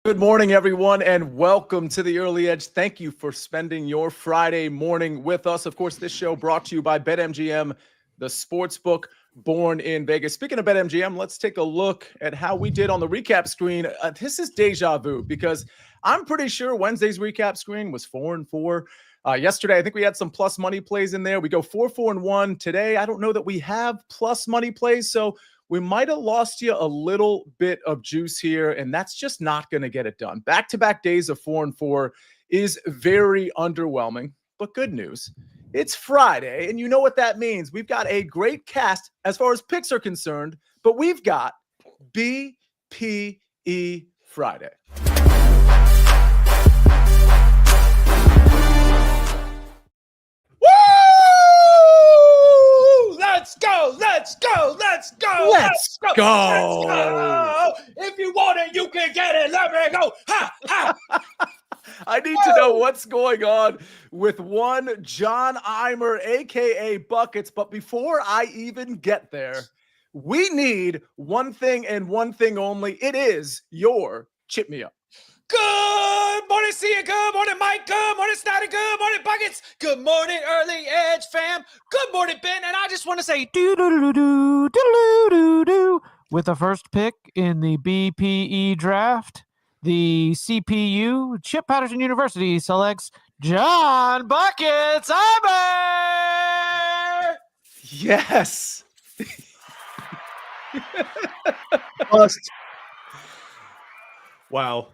Good morning, everyone, and welcome to the Early Edge. Thank you for spending your Friday morning with us. Of course, this show brought to you by BetMGM, the sports book born in Vegas. Speaking of BetMGM, let's take a look at how we did on the recap screen. This is deja vu because I'm pretty sure Wednesday's recap screen was 4-4. Yesterday, I think we had some plus money plays in there. We go 4-4-1. Today, I don't know that we have plus money plays, so we might have lost you a little bit of juice here, and that's just not going to get it done. Back-to-back days of 4-4 is very underwhelming, but good news. It's Friday, and you know what that means. We've got a great cast as far as picks are concerned, but we've got BPE Friday. Let's go! Let's go! Let's go! Let's go! Let's go! If you want it, you can get it. Let me go! Ha! Ha! I need to know what's going on with one John Eimer, a.k.a. Buckets. But before I even get there, we need one thing and one thing only. It is your Chip Me Up. Good morning, see you. Good morning, Mike. Good morning, Snyder. Good morning, Buckets. Good morning, Early Edge fam. Good morning, Ben. And I just want to say do with the first pick in the BPE draft, the CPU Chip Patterson University selects John Buckets Eimer. Yes. Wow.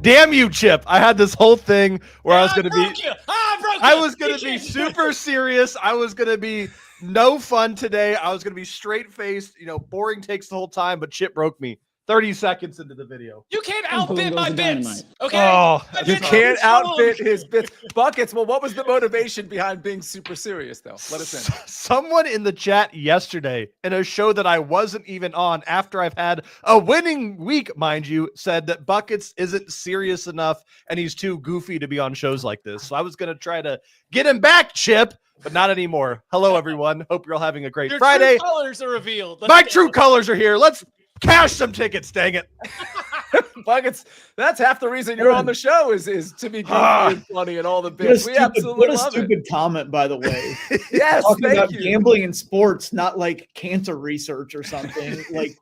Damn you, Chip. I had this whole thing where I was going to be, I was going to be super serious. I was going to be no fun today. I was going to be straight faced, boring takes the whole time, but Chip broke me 30 seconds into the video. you can't outbid my bits. Okay. Oh, You can't outfit his bits. Buckets, well, what was the motivation behind being super serious, though? Let us in. Someone in the chat yesterday in a show that I wasn't even on after I've had a winning week, mind you, said that Buckets isn't serious enough and he's too goofy to be on shows like this. So I was going to try to get him back, Chip, but not anymore. Hello, everyone. Hope you're all having a great Friday. True colors are revealed. My true colors are here. Let's cash some tickets, dang it. Buckets, that's half the reason you're on the show is to be goofy and funny and all the bits. We absolutely love it. What a stupid comment, by the way. Yes, Talking about you. gambling in sports, not like cancer research or something. Like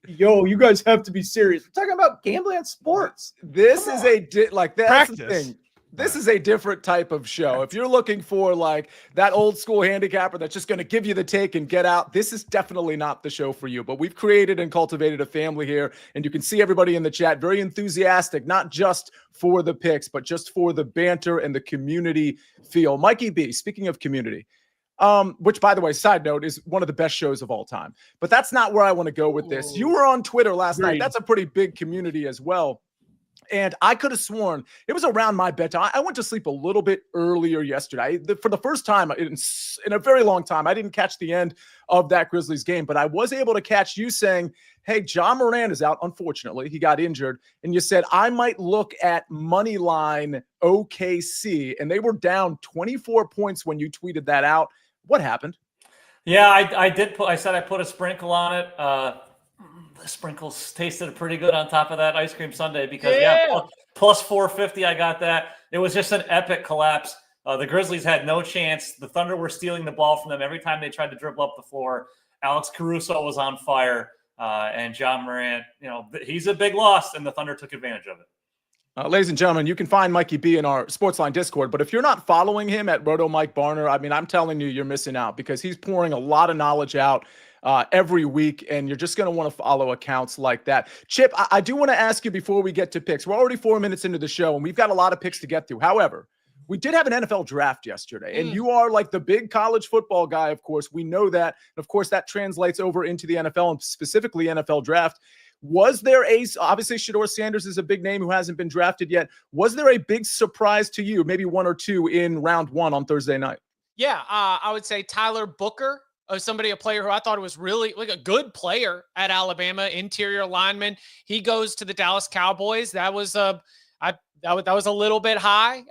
you guys have to be serious. We're talking about gambling in sports. This is that's Practice. the thing. This is a different type of show. If you're looking for like that old school handicapper that's just going to give you the take and get out, this is definitely not the show for you. But we've created and cultivated a family here, and you can see everybody in the chat very enthusiastic, not just for the picks, but just for the banter and the community feel. Mikey B, speaking of community, which, by the way, side note, is one of the best shows of all time. But that's not where I want to go with this. You were on Twitter last night. That's a pretty big community as well. And I could have sworn it was around my bedtime. I went to sleep a little bit earlier yesterday. For the first time in a very long time, I didn't catch the end of that Grizzlies game, but I was able to catch you saying, hey, John Moran is out. Unfortunately, he got injured. And you said, I might look at Moneyline OKC. And they were down 24 points when you tweeted that out. What happened? Yeah, I did. I said I put a sprinkle on it. The sprinkles tasted pretty good on top of that ice cream sundae because plus 450. I got that. It was just an epic collapse. The Grizzlies had no chance. The Thunder were stealing the ball from them every time they tried to dribble up the floor. Alex Caruso was on fire, and John Morant. He's a big loss, and the Thunder took advantage of it. Ladies and gentlemen, you can find Mikey B in our SportsLine Discord, but if you're not following him at Roto Mike Barner, I mean, I'm telling you, you're missing out because he's pouring a lot of knowledge out every week, and you're just going to want to follow accounts like that. Chip, I do want to ask you before we get to picks. We're already 4 minutes into the show, and we've got a lot of picks to get through. However, we did have an NFL draft yesterday, and you are like the big college football guy, of course. We know that. And of course, that translates over into the NFL and specifically NFL draft. Was there obviously Shedeur Sanders is a big name who hasn't been drafted yet. Was there a big surprise to you, maybe one or two in round one on Thursday night? Yeah, I would say Tyler Booker, a player who I thought was really like a good player at Alabama, interior lineman. He goes to the Dallas Cowboys. That was That was a little bit high.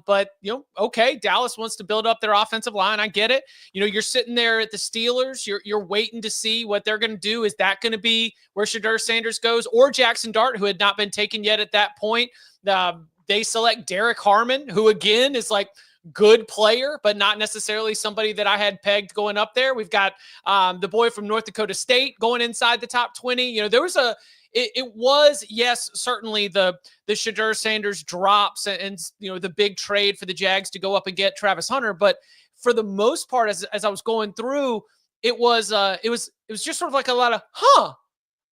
But okay, Dallas wants to build up their offensive line. I get it. You're sitting there at the Steelers. You're waiting to see what they're going to do. Is that going to be where Shedeur Sanders goes, or Jackson Dart, who had not been taken yet at that point? They select Derek Harmon, who again is like good player, but not necessarily somebody that I had pegged going up there. We've got the boy from North Dakota State going inside the top 20. There was it was, yes, certainly the Shedeur Sanders drops and the big trade for the Jags to go up and get Travis Hunter. But for the most part, as I was going through, it was just sort of like a lot of,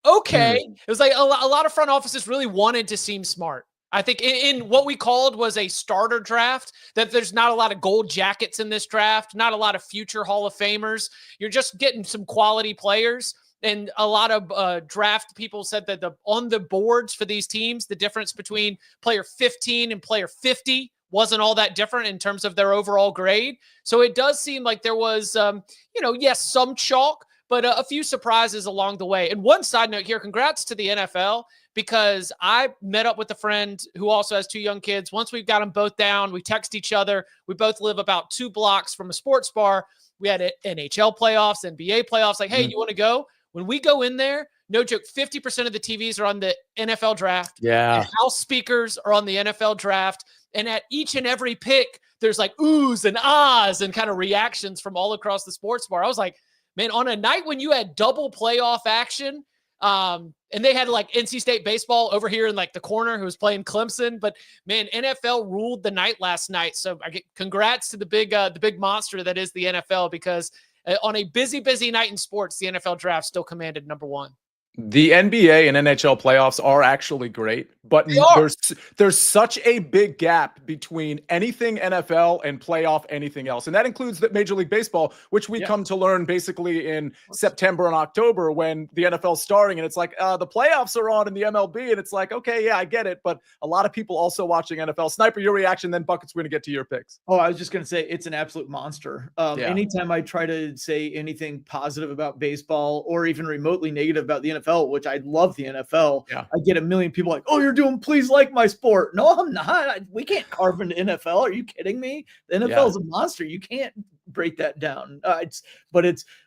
okay. It was like a lot of front offices really wanted to seem smart. I think in what we called was a starter draft, that there's not a lot of gold jackets in this draft, not a lot of future Hall of Famers. You're just getting some quality players. And a lot of draft people said that on the boards for these teams, the difference between player 15 and player 50 wasn't all that different in terms of their overall grade. So it does seem like there was, yes, some chalk, but a few surprises along the way. And one side note here, congrats to the NFL, because I met up with a friend who also has 2 young kids. Once we've got them both down, we text each other. We both live about 2 blocks from a sports bar. We had NHL playoffs, NBA playoffs. Like, hey, you want to go? When we go in there, no joke, 50% of the TVs are on the NFL draft. Yeah. And house speakers are on the NFL draft. And at each and every pick, there's like oohs and ahs and kind of reactions from all across the sports bar. I was like, man, on a night when you had double playoff action, and they had like NC State baseball over here in like the corner who was playing Clemson, but man, NFL ruled the night last night. So I get congrats to the big monster that is the NFL, because on a busy night in sports, the NFL draft still commanded number 1. The NBA and NHL playoffs are actually great, but there's such a big gap between anything NFL and playoff anything else. And that includes the Major League Baseball, which we come to learn basically in September and October when the NFL's starting. And it's like, the playoffs are on in the MLB. And it's like, okay, yeah, I get it. But a lot of people also watching NFL. Sniper, your reaction, then Buckets, we're going to get to your picks. Oh, I was just going to say it's an absolute monster. Anytime I try to say anything positive about baseball or even remotely negative about the NFL, which I love the NFL, I get a million people like, oh, you're doing please like my sport. No, I'm not. We can't carve into NFL. Are you kidding me? The NFL is a monster. You can't break that down. It's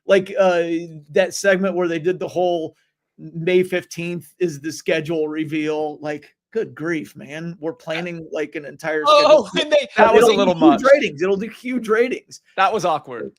like that segment where they did the whole May 15th is the schedule reveal. Like, good grief, man. We're planning like an entire schedule. That was a little much. Ratings. It'll do huge ratings. That was awkward.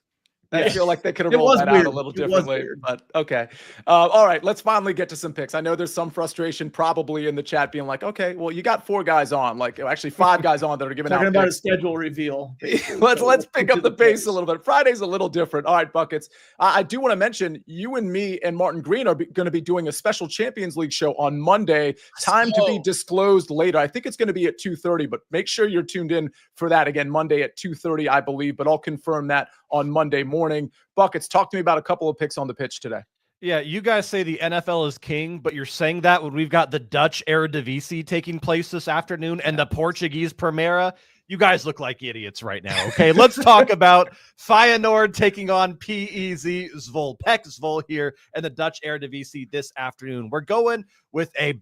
I feel like they could have rolled that out a little differently, but okay. All right, let's finally get to some picks. I know there's some frustration probably in the chat being like, okay, well, you got 4 guys on, like actually 5 guys on that are giving out talking about picks. a schedule reveal. let's pick up the pace a little bit. Friday's a little different. All right, Buckets. I do want to mention you and me and Martin Green are going to be doing a special Champions League show on Monday. Time to be disclosed later. I think it's going to be at 2:30, but make sure you're tuned in for that. Again, Monday at 2:30, I believe, but I'll confirm that on Monday morning. Buckets, talk to me about a couple of picks on the pitch today. Yeah, you guys say the NFL is king, but you're saying that when we've got the Dutch Eredivisie taking place this afternoon and the Portuguese Primera. You guys look like idiots right now. Okay, let's talk about Feyenoord taking on PEZ Zwolle. PEC Zwolle here and the Dutch Eredivisie this afternoon. We're going with a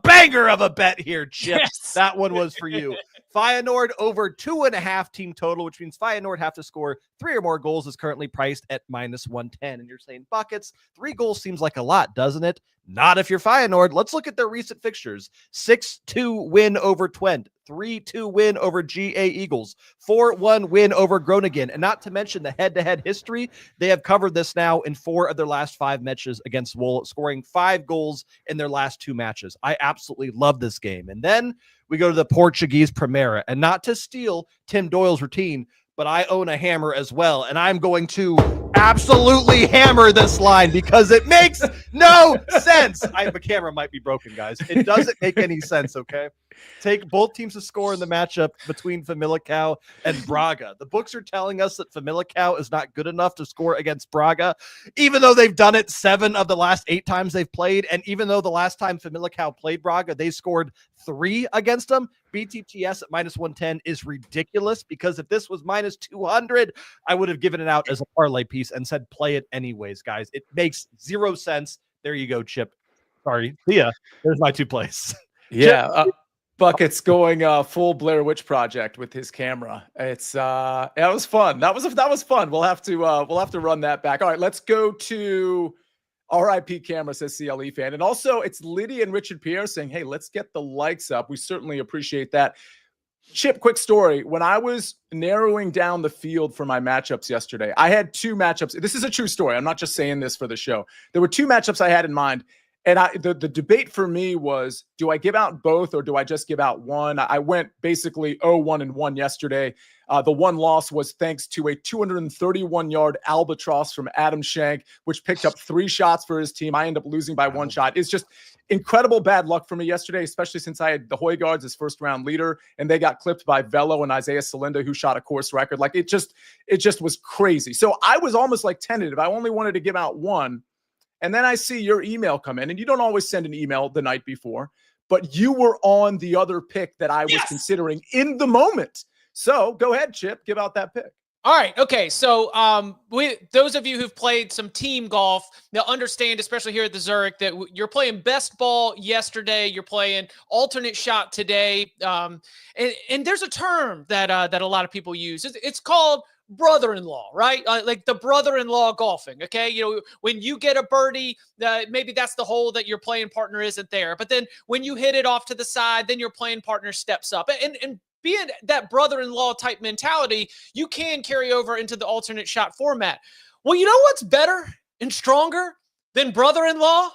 banger of a bet here, Chip. Yes. That one was for you. Feyenoord over 2.5 team total, which means Feyenoord have to score 3 or more goals, is currently priced at -110. And you're saying, Buckets, 3 goals seems like a lot, doesn't it? Not if you're Feyenoord. Let's look at their recent fixtures. 6-2 win over Twente, 3-2 win over GA Eagles, 4-1 win over Groningen. And not to mention the head-to-head history, they have covered this now in 4 of their last 5 matches against Zwolle, scoring 5 goals in their last 2 matches. I absolutely love this game. And then we go to the Portuguese Primera, and not to steal Tim Doyle's routine, but I own a hammer as well, and I'm going to absolutely hammer this line because it makes no sense. The camera might be broken, guys. It doesn't make any sense, okay? Take both teams to score in the matchup between Famalicão and Braga. The books are telling us that Famalicão is not good enough to score against Braga, even though they've done it 7 of the last 8 times they've played, and even though the last time Famalicão played Braga, they scored 3 against them. BTTS at -110 is ridiculous because if this was -200, I would have given it out as a parlay piece and said play it anyways, guys. It makes 0 sense. There you go, Chip. Sorry. See ya. There's my 2 plays. Yeah. Bucket's going full Blair Witch Project with his camera. It's that was fun. That was fun. We'll have to run that back. All right, let's go to RIP camera, says CLE fan. And also it's Lydia and Richard Pierre saying, hey, let's get the likes up. We certainly appreciate that. Chip, quick story. When I was narrowing down the field for my matchups yesterday, I had two matchups. This is a true story. I'm not just saying this for the show. There were two matchups I had in mind. And the debate for me was, do I give out both or do I just give out one? I went basically 0-1-1 yesterday. The one loss was thanks to a 231-yard albatross from Adam Shank, which picked up 3 shots for his team. I end up losing by 1 shot. It's just incredible bad luck for me yesterday, especially since I had the Hoyguards as first-round leader, and they got clipped by Velo and Isaiah Salinda, who shot a course record. Like, it just was crazy. So I was almost like tentative. I only wanted to give out one. And then I see your email come in, and you don't always send an email the night before, but you were on the other pick that I was considering in the moment. So go ahead, Chip, give out that pick. All right. Okay. So those of you who've played some team golf, they'll understand, especially here at the Zurich, that you're playing best ball yesterday. You're playing alternate shot today. And there's a term that a lot of people use. It's called brother-in-law, right? Like the brother-in-law golfing. Okay. You know, when you get a birdie, maybe that's the hole that your playing partner isn't there. But then when you hit it off to the side, then your playing partner steps up. And being that brother-in-law type mentality, you can carry over into the alternate shot format. Well, you know what's better and stronger than brother-in-law?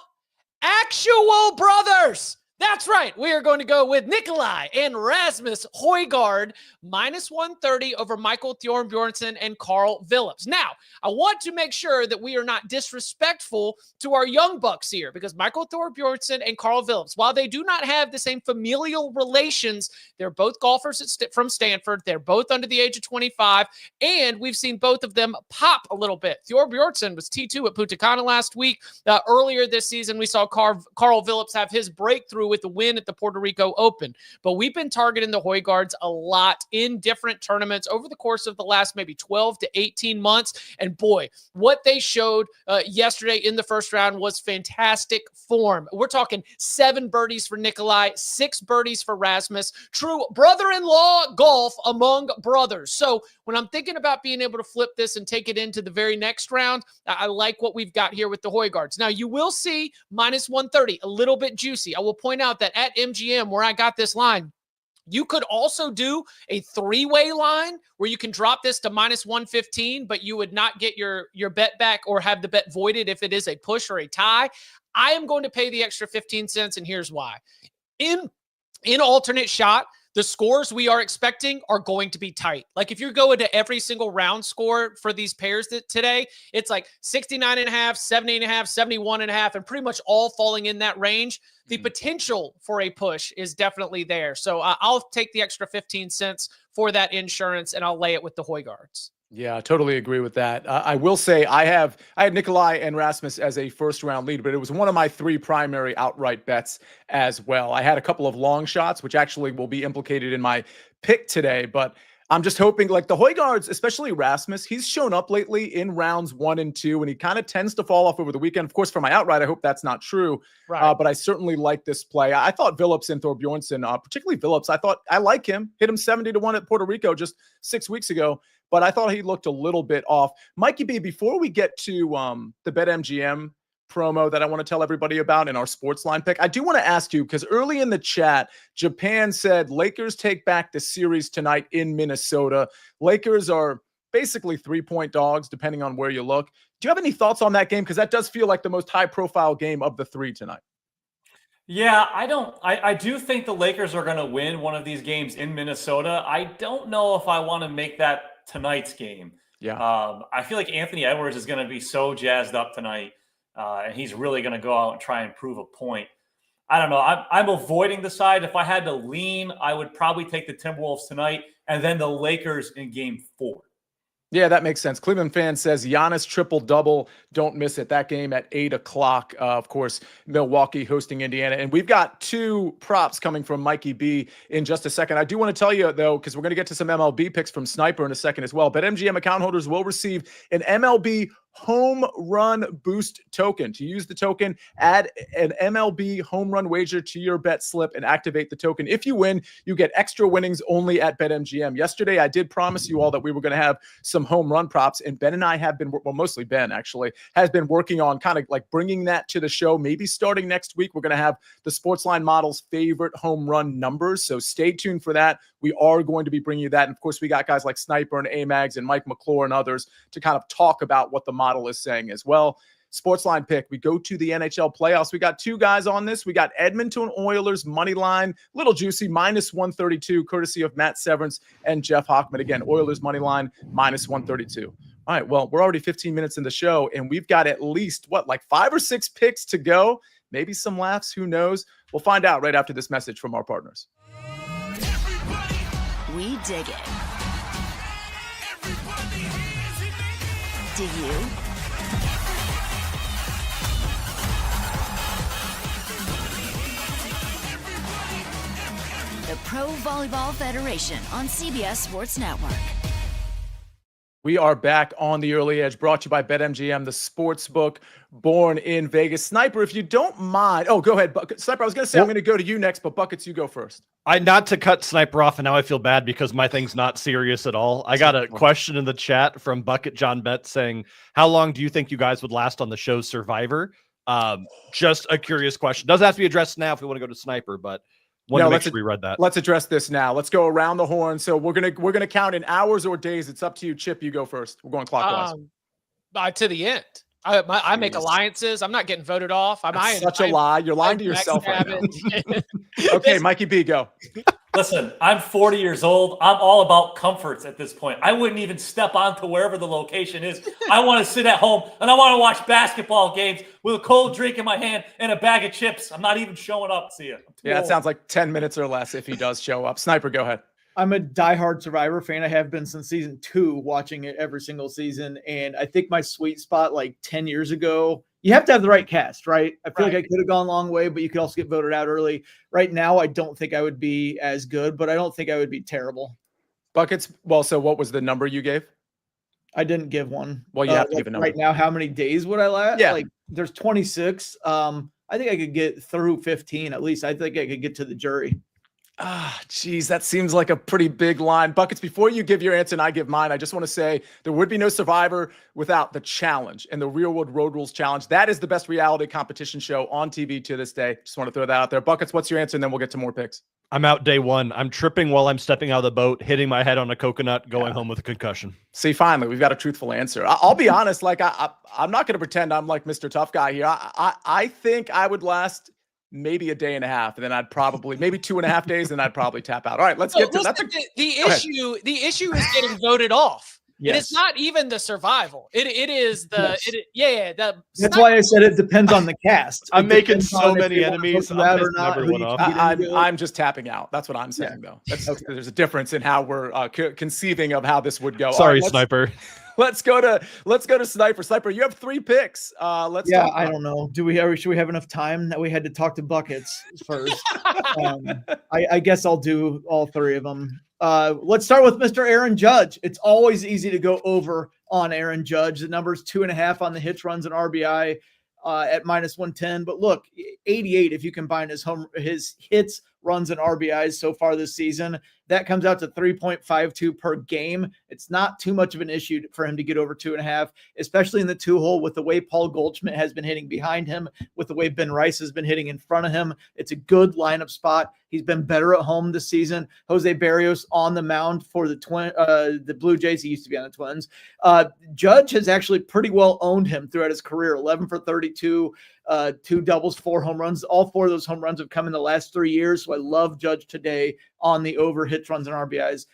Actual brothers. That's right. We are going to go with Nikolai and Rasmus Højgaard -130 over Michael Thorbjornsen and Carl Phillips. Now, I want to make sure that we are not disrespectful to our young bucks here, because Michael Thorbjornsen and Carl Phillips, while they do not have the same familial relations, they're both golfers from Stanford. They're both under the age of 25, and we've seen both of them pop a little bit. Thorbjornsen was T2 at Punta Cana last week. Earlier this season, we saw Carl Phillips have his breakthrough with the win at the Puerto Rico Open. But we've been targeting the Højgaards a lot in different tournaments over the course of the last maybe 12 to 18 months. And boy, what they showed yesterday in the first round was fantastic form. We're talking 7 birdies for Nikolai, 6 birdies for Rasmus. True brother-in-law golf among brothers. So when I'm thinking about being able to flip this and take it into the very next round, I like what we've got here with the Højgaards. Now, you will see -130, a little bit juicy. I will point out that at MGM, where I got this line, you could also do a 3-way line where you can drop this to -115, but you would not get your bet back or have the bet voided if it is a push or a tie. I am going to pay the extra 15 cents, and here's why. In alternate shot, the scores we are expecting are going to be tight. Like if you go into every single round score for these pairs today, it's like 69.5, 70.5, 71.5, and pretty much all falling in that range. The potential for a push is definitely there. So I'll take the extra 15 cents for that insurance, and I'll lay it with the Højgaards. Yeah, I totally agree with that. I will say I had Nikolai and Rasmus as a first-round lead, but it was one of my 3 primary outright bets as well. I had a couple of long shots, which actually will be implicated in my pick today, but I'm just hoping, like the Højgaards, especially Rasmus, he's shown up lately in rounds 1 and 2, and he kind of tends to fall off over the weekend. Of course, for my outright, I hope that's not true, right. But I certainly like this play. I thought Phillips and Thorbjornsen, particularly Phillips, I like him. Hit him 70-1 at Puerto Rico just 6 weeks ago, but I thought he looked a little bit off. Mikey B, before we get to the BetMGM promo that I want to tell everybody about in our SportsLine pick, I do want to ask you, because early in the chat, Japan said Lakers take back the series tonight in Minnesota. Lakers are basically 3-point dogs, depending on where you look. Do you have any thoughts on that game? Because that does feel like the most high-profile game of the 3 tonight. Yeah, I do think the Lakers are going to win one of these games in Minnesota. I don't know if I want to make that tonight's game. Yeah. I feel like Anthony Edwards is going to be so jazzed up tonight. And he's really going to go out and try and prove a point. I don't know. I'm avoiding the side. If I had to lean, I would probably take the Timberwolves tonight and then the Lakers in game 4. Yeah, that makes sense. Cleveland fan says Giannis triple-double. Don't miss it. That game at 8 o'clock. Of course, Milwaukee hosting Indiana. And we've got 2 props coming from Mikey B in just a second. I do want to tell you, though, because we're going to get to some MLB picks from Snyper in a second as well. BetMGM account holders will receive an MLB home run boost token. To use the token, add an MLB home run wager to your bet slip and activate the token. If you win, you get extra winnings only at BetMGM. Yesterday, I did promise you all that we were going to have some home run props, and Ben and I have been, well, mostly Ben actually, has been working on kind of like bringing that to the show. Maybe starting next week, we're going to have the SportsLine model's favorite home run numbers. So stay tuned for that. We are going to be bringing you that. And of course, we got guys like Snyper and Amags and Mike McClure and others to kind of talk about what the model is saying as well. SportsLine pick. We go to the NHL playoffs. We got two guys on this. We got Edmonton Oilers money line, little juicy, -132, courtesy of Matt Severance and Jeff Hockman. Again, Oilers money line, -132. All right, well, we're already 15 minutes in the show, and we've got at least, like 5 or 6 picks to go. Maybe some laughs, who knows? We'll find out right after this message from our partners. We dig it. Do you? The Pro Volleyball Federation on CBS Sports Network. We are back on the Early Edge, brought to you by BetMGM, the sports book born in Vegas. Sniper, if you don't mind. Oh, go ahead. Sniper, I was going to say I'm going to go to you next, but Buckets, you go first. Not to cut Sniper off, and now I feel bad because my thing's not serious at all. I got a question in the chat from Bucket John Bet saying, how long do you think you guys would last on the show Survivor? Just a curious question. Doesn't have to be addressed now if we want to go to Sniper, but let's reread that. Let's address this now. Let's go around the horn. So we're gonna count in hours or days. It's up to you. Chip, you go first. We're going clockwise. To the end. I make alliances. I'm not getting voted off. Such a lie. You're lying to yourself right now. Okay, Mikey B, go. Listen, I'm 40 years old. I'm all about comforts at this point. I wouldn't even step onto wherever the location is. I want to sit at home, and I want to watch basketball games with a cold drink in my hand and a bag of chips. I'm not even showing up. See you. Yeah, it sounds like 10 minutes or less if he does show up. Sniper, go ahead. I'm a diehard Survivor fan. I have been since season 2, watching it every single season. And I think my sweet spot, like 10 years ago, you have to have the right cast, right? I feel like I could have gone a long way, but you could also get voted out early. Right now, I don't think I would be as good, but I don't think I would be terrible. Buckets. Well, so what was the number you gave? I didn't give one. Well, you have to give a number. Right now, how many days would I last? Yeah. Like, there's 26. I think I could get through 15 at least. I think I could get to the jury. Geez, that seems like a pretty big line. Buckets, before you give your answer and I give mine, I just want to say there would be no Survivor without the challenge and the Real World Road Rules Challenge. That is the best reality competition show on TV to this day. Just want to throw that out there. Buckets, what's your answer? And then we'll get to more picks. I'm out day one. I'm tripping while I'm stepping out of the boat, hitting my head on a coconut, going home with a concussion. See, finally, we've got a truthful answer. I'll be honest. Like, I'm not going to pretend I'm like Mr. Tough Guy here. I think I would last maybe a day and a half, and then I'd probably maybe 2.5 days, and I'd probably tap out. All right, let's get to that. The issue is getting voted off. Yes. It is not even the survival. It is the That's why I said it depends on the cast. I'm making so many enemies. I'm just tapping out. That's what I'm saying, though. There's a difference in how we're conceiving of how this would go. Sorry, Sniper. Let's go to Sniper. Sniper, you have 3 picks. I don't know. Should we have enough time that we had to talk to Buckets first? I guess I'll do all 3 of them. Let's start with Mr. Aaron Judge. It's always easy to go over on Aaron Judge. The number's 2.5 on the hits, runs, and RBI at -110. But look, 88 if you combine his hits, runs, and RBIs so far this season. That comes out to 3.52 per game. It's not too much of an issue for him to get over 2.5, especially in the 2-hole with the way Paul Goldschmidt has been hitting behind him, with the way Ben Rice has been hitting in front of him. It's a good lineup spot. He's been better at home this season. Jose Barrios on the mound for the Blue Jays. He used to be on the Twins. Judge has actually pretty well owned him throughout his career. 11 for 32, 2 doubles, 4 home runs. All 4 of those home runs have come in the last 3 years. So I love Judge today on the over hits, runs, and RBIs.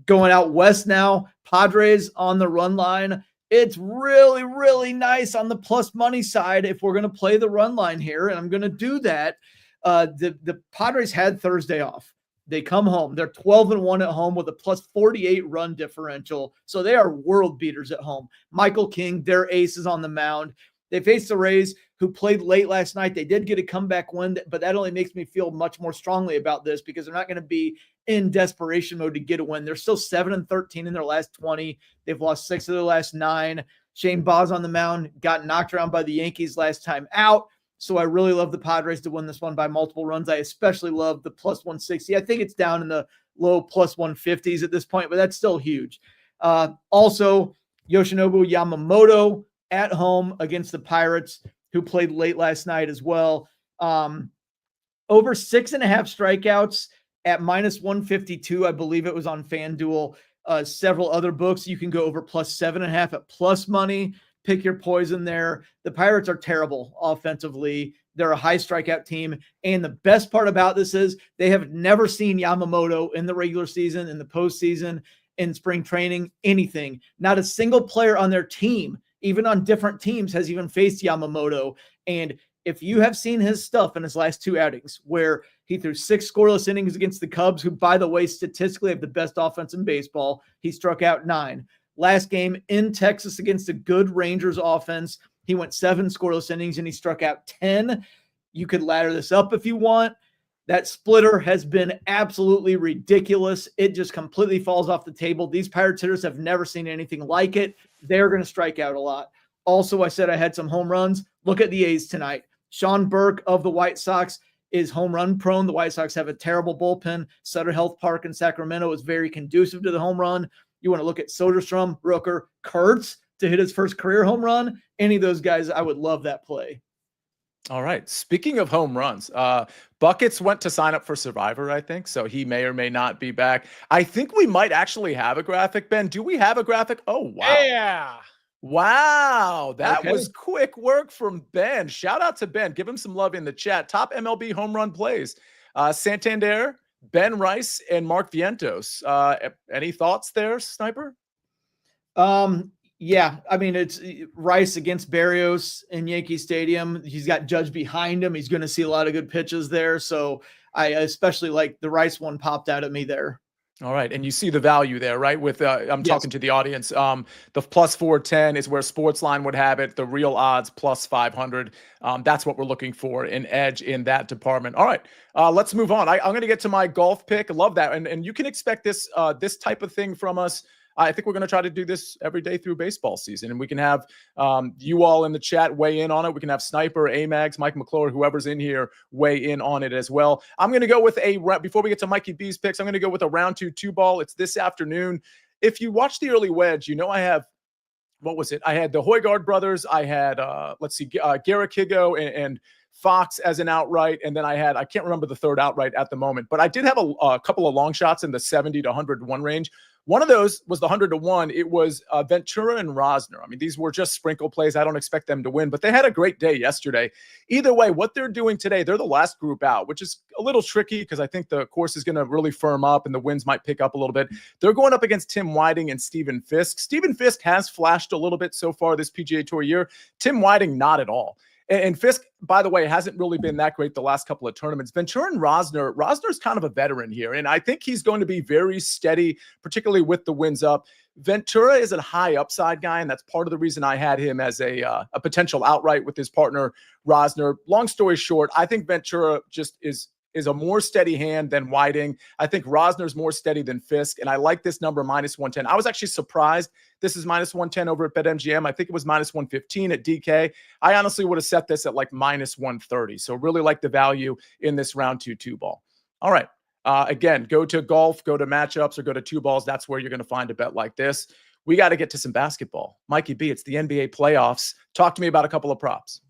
Going out west now, Padres on the run line. It's really, really nice on the plus money side if we're going to play the run line here, and I'm going to do that. The Padres had Thursday off. They come home. They're 12-1 at home with a plus 48 run differential. So they are world beaters at home. Michael King, their ace, is on the mound. They faced the Rays, who played late last night. They did get a comeback win, but that only makes me feel much more strongly about this because they're not going to be in desperation mode to get a win. They're still 7-13 in their last 20. They've lost 6 of their last 9. Shane Baz on the mound, got knocked around by the Yankees last time out. So I really love the Padres to win this one by multiple runs. I especially love the plus 160. I think it's down in the low plus 150s at this point, but that's still huge. Also, Yoshinobu Yamamoto at home against the Pirates, who played late last night as well. Over 6.5 strikeouts at minus 152. I believe it was on FanDuel. Several other books, you can go over plus 7.5 at plus money. Pick your poison there. The Pirates are terrible offensively. They're a high strikeout team. And the best part about this is they have never seen Yamamoto in the regular season, in the postseason, in spring training, anything. Not a single player on their team, even on different teams, has even faced Yamamoto. And if you have seen his stuff in his last 2 outings, where he threw 6 scoreless innings against the Cubs, who, by the way, statistically have the best offense in baseball, he struck out 9. Last game in Texas against a good Rangers offense, he went 7 scoreless innings and he struck out 10. You could ladder this up if you want. That splitter has been absolutely ridiculous. It just completely falls off the table. These Pirates hitters have never seen anything like it. They're going to strike out a lot. Also, I said I had some home runs. Look at the A's tonight. Sean Burke of the White Sox is home run prone. The White Sox have a terrible bullpen. Sutter Health Park in Sacramento is very conducive to the home run. You want to look at Soderstrom, Rooker, Kurtz to hit his first career home run. Any of those guys, I would love that play. All right. Speaking of home runs, Buckets went to sign up for Survivor, I think. So he may or may not be back. I think we might actually have a graphic, Ben. Do we have a graphic? Oh, wow. Yeah. Wow. That was quick work from Ben. Shout out to Ben. Give him some love in the chat. Top MLB home run plays. Santander, Ben Rice, and Mark Vientos. Any thoughts there, Sniper? Yeah, I mean, it's Rice against Berrios in Yankee Stadium. He's got Judge behind him. He's going to see a lot of good pitches there. So I especially like the Rice one popped out at me there. All right. And you see the value there, right? With I'm talking to the audience. The plus 410 is where SportsLine would have it. The real odds plus 500. That's what we're looking for, an edge in that department. All right. Let's move on. I'm going to get to my golf pick. I love that. And you can expect this type of thing from us. I think we're going to try to do this every day through baseball season, and we can have you all in the chat weigh in on it. We can have Sniper, Amags, Mike McClure, whoever's in here weigh in on it as well. I'm going to go with before we get to Mikey B's picks, I'm going to go with a round 2 ball. It's this afternoon. If you watch the early wedge, you know I have, what was it? I had the Højgaard brothers. I had, Garrett Higo and Fox as an outright. And then I can't remember the third outright at the moment, but I did have a couple of long shots in the 70 to 101 range. One of those was the 100 to 1. It was Ventura and Rosner. I mean, these were just sprinkle plays. I don't expect them to win, but they had a great day yesterday. Either way, what they're doing today, they're the last group out, which is a little tricky because I think the course is going to really firm up and the winds might pick up a little bit. They're going up against Tim Whiting and Stephen Fisk. Stephen Fisk has flashed a little bit so far this PGA Tour year. Tim Whiting, not at all. And Fisk, by the way, hasn't really been that great the last couple of tournaments. Ventura and Rosner's kind of a veteran here, and I think he's going to be very steady, particularly with the winds up. Ventura is a high upside guy, and that's part of the reason I had him as a potential outright with his partner, Rosner. Long story short, I think Ventura just is a more steady hand than Whiting. I think Rosner's more steady than Fisk, and I like this number minus 110. I was actually surprised this is minus 110 over at BetMGM. I think it was minus 115 at DK. I honestly would have set this at like minus 130. So really like the value in this round 2 ball. All right. Again, go to golf, go to matchups, or go to 2 balls. That's where you're going to find a bet like this. We got to get to some basketball. Mikey B, it's the NBA playoffs. Talk to me about a couple of props.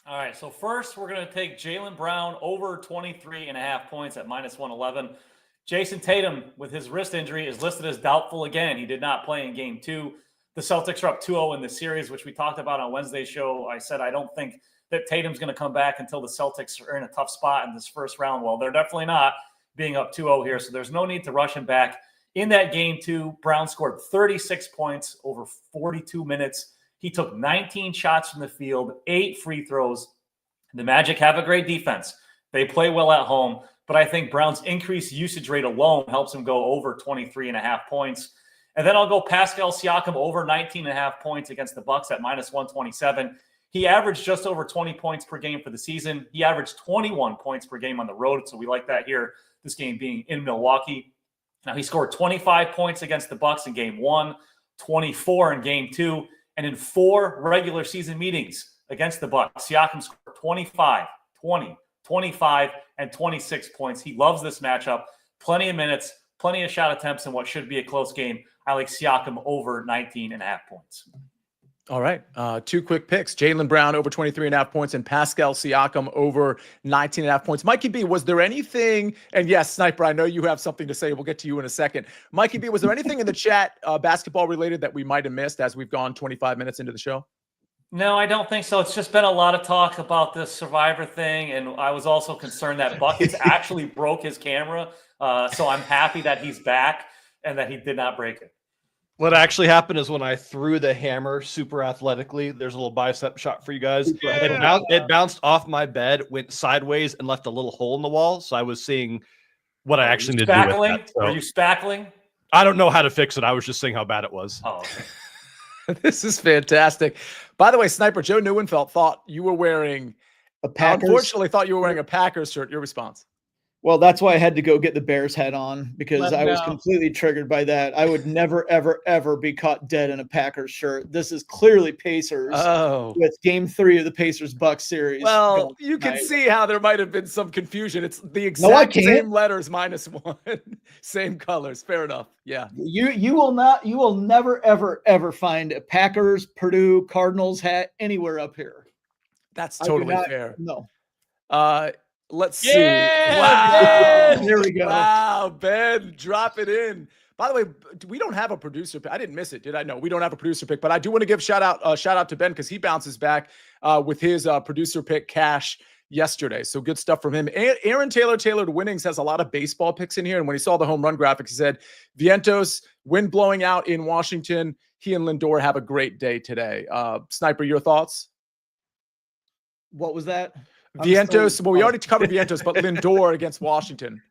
All right, so first we're going to take Jaylen Brown over 23.5 points at minus 111. Jason Tatum, with his wrist injury, is listed as doubtful again. He did not play in Game 2. The Celtics are up 2-0 in the series, which we talked about on Wednesday's show. I said I don't think that Tatum's going to come back until the Celtics are in a tough spot in this first round. Well, they're definitely not, being up 2-0 here, so there's no need to rush him back. In that Game 2, Brown scored 36 points over 42 minutes. He took 19 shots from the field, 8 free throws. The Magic have a great defense. They play well at home, but I think Brown's increased usage rate alone helps him go over 23.5 points. And then I'll go Pascal Siakam over 19.5 points against the Bucks at minus 127. He averaged just over 20 points per game for the season. He averaged 21 points per game on the road, so we like that here, this game being in Milwaukee. Now, he scored 25 points against the Bucks in Game 1, 24 in Game 2, And in 4 regular season meetings against the Bucks, Siakam scored 25, 20, 25, and 26 points. He loves this matchup. Plenty of minutes, plenty of shot attempts in what should be a close game. I like Siakam over 19.5 points. All right. 2 quick picks. Jaylen Brown over 23.5 points and Pascal Siakam over 19.5 points. Mikey B, was there anything, and yes, Sniper, I know you have something to say. We'll get to you in a second. Mikey B, was there anything in the chat basketball related that we might have missed as we've gone 25 minutes into the show? No, I don't think so. It's just been a lot of talk about this Survivor thing, and I was also concerned that Buckets actually broke his camera. So I'm happy that he's back and that he did not break it. What actually happened is when I threw the hammer super athletically, there's a little bicep shot for you guys. Yeah. It bounced off my bed, went sideways, and left a little hole in the wall. So I was seeing what I actually need to do with that. So Are you spackling? I don't know how to fix it. I was just saying how bad it was. Oh, okay. This is fantastic. By the way, Sniper, Joe Neuenfeld thought you were wearing A Packers. unfortunately thought you were wearing a Packers shirt. Your response? Well, that's why I had to go get the Bears hat on, because Let I was know. completely triggered by that. I would never, ever, ever be caught dead in a Packers shirt. This is clearly Pacers Oh. with Game 3 of the Pacers-Bucks series. Well, going you can tonight. see how there might have been some confusion. It's the I exact can't. same letters -1, same colors. Fair enough. Yeah. You will never, ever, ever find a Packers, Purdue, Cardinals hat anywhere up here. That's I do totally not- fair. No. Let's see. Yeah, Wow. There we go. Wow, Ben, drop it in. By the way, we don't have a producer pick. I didn't miss it, did I? No, we don't have a producer pick, but I do want to give shout out to Ben because he bounces back with his producer pick cash yesterday. So good stuff from him. Aaron Taylor, Tailored Winnings, has a lot of baseball picks in here. And when he saw the home run graphics, he said, Vientos, wind blowing out in Washington. He and Lindor have a great day today. Sniper, your thoughts? What was that? Vientos. Well, we already covered Vientos, but Lindor against Washington.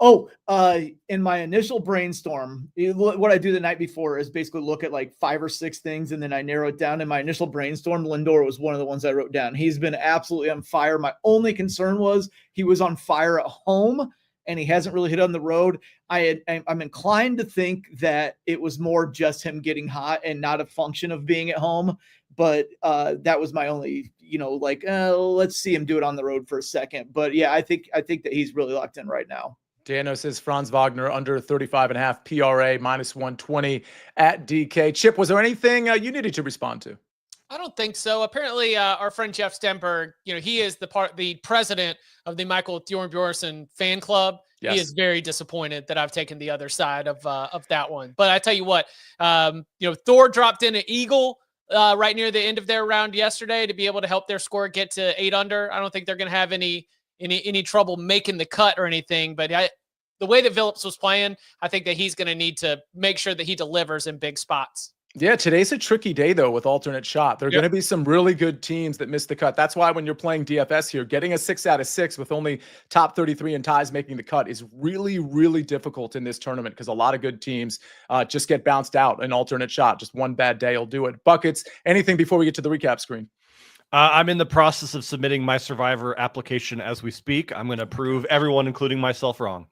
In my initial brainstorm, what I do the night before is basically look at like 5 or 6 things, and then I narrow it down. In my initial brainstorm, Lindor was one of the ones I wrote down. He's been absolutely on fire. My only concern was he was on fire at home, and he hasn't really hit on the road. I'm inclined to think that it was more just him getting hot and not a function of being at home. But that was my only, let's see him do it on the road for a second. But yeah, I think that he's really locked in right now. Dano says Franz Wagner under 35.5 PRA -120 at DK. Chip, was there anything you needed to respond to? I don't think so. Apparently, our friend Jeff Stenberg, he is the president of the Michael Bjornsson fan club. Yes. He is very disappointed that I've taken the other side of that one. But I tell you what, Thor dropped in an eagle right near the end of their round yesterday to be able to help their score get to 8 under. I don't think they're going to have any trouble making the cut or anything. But the way that Phillips was playing, I think that he's going to need to make sure that he delivers in big spots. Yeah, today's a tricky day, though, with alternate shot. There are going to be some really good teams that miss the cut. That's why when you're playing DFS here, getting a 6 out of 6 with only top 33 and ties making the cut is really, really difficult in this tournament because a lot of good teams just get bounced out in alternate shot. Just one bad day will do it. Buckets, anything before we get to the recap screen? I'm in the process of submitting my Survivor application as we speak. I'm going to prove everyone, including myself, wrong.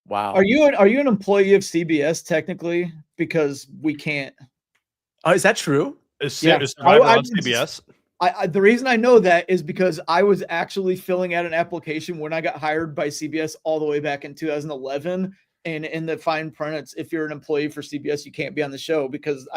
Wow. Are you an employee of CBS technically? Because we can't. Is that true? Is Survivor on CBS? The reason I know that is because I was actually filling out an application when I got hired by CBS all the way back in 2011. And in the fine print, it's if you're an employee for CBS, you can't be on the show because,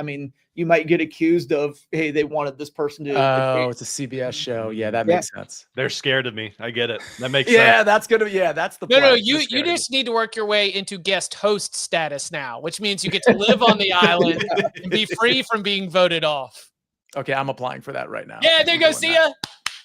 you might get accused of, hey, they wanted this person to. Oh, it's a CBS show. Yeah, that makes sense. They're scared of me. I get it. That makes sense. That's that's the No, play. you just need to work your way into guest host status now, which means you get to live on the island and be free from being voted off. Okay, I'm applying for that right now. Yeah, there you go. See ya.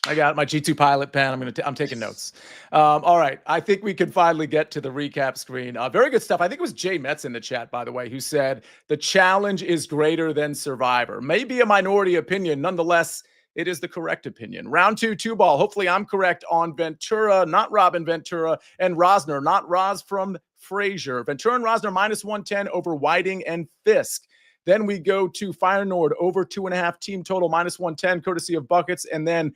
I got my G2 Pilot pen. I'm taking notes. All right. I think we can finally get to the recap screen. Very good stuff. I think it was Jay Metz in the chat, by the way, who said the challenge is greater than Survivor. Maybe a minority opinion. Nonetheless, it is the correct opinion. Round 2 ball. Hopefully I'm correct on Ventura, not Robin Ventura, and Rosner, not Roz from Frasier. Ventura and Rosner -110 over Whiting and Fisk. Then we go to Fire Nord over 2.5 team total -110, courtesy of Buckets. And then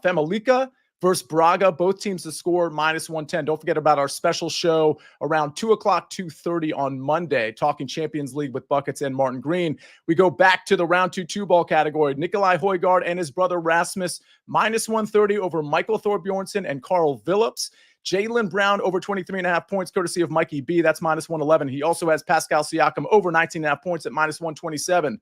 Femelica versus Braga. Both teams to score -110. Don't forget about our special show around 2 o'clock, 2:30 on Monday, talking Champions League with Buckets and Martin Green. We go back to the round 2 ball category. Nikolai Højgaard and his brother Rasmus, -130 over Michael Thorbjornsson and Carl Phillips. Jaylen Brown over 23.5 points, courtesy of Mikey B. That's -111. He also has Pascal Siakam over 19.5 points at -127.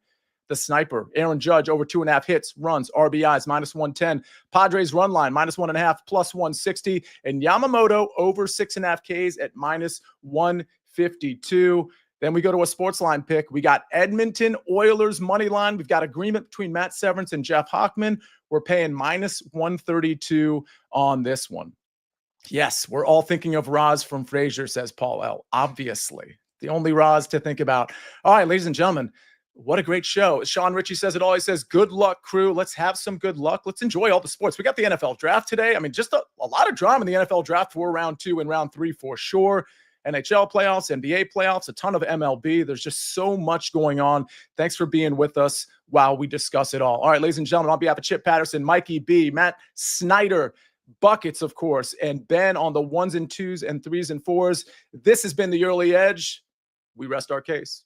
The Snyper, Aaron Judge over 2.5 hits, runs, RBIs, -110. Padres run line, -1.5, +160. And Yamamoto over 6.5 Ks at -152. Then we go to a SportsLine pick. We got Edmonton Oilers money line. We've got agreement between Matt Severance and Jeff Hockman. We're paying -132 on this one. Yes, we're all thinking of Roz from Frasier, says Paul L. Obviously, the only Roz to think about. All right, ladies and gentlemen, what a great show. Sean Ritchie says it all. He says, good luck, crew. Let's have some good luck. Let's enjoy all the sports. We got the NFL draft today. I mean, just a lot of drama in the NFL draft for round 2 and round 3 for sure. NHL playoffs, NBA playoffs, a ton of MLB. There's just so much going on. Thanks for being with us while we discuss it all. All right, ladies and gentlemen, on behalf of Chip Patterson, Mikey B, Matt Snyder, Buckets, of course, and Ben on the 1s and 2s and 3s and 4s. This has been the Early Edge. We rest our case.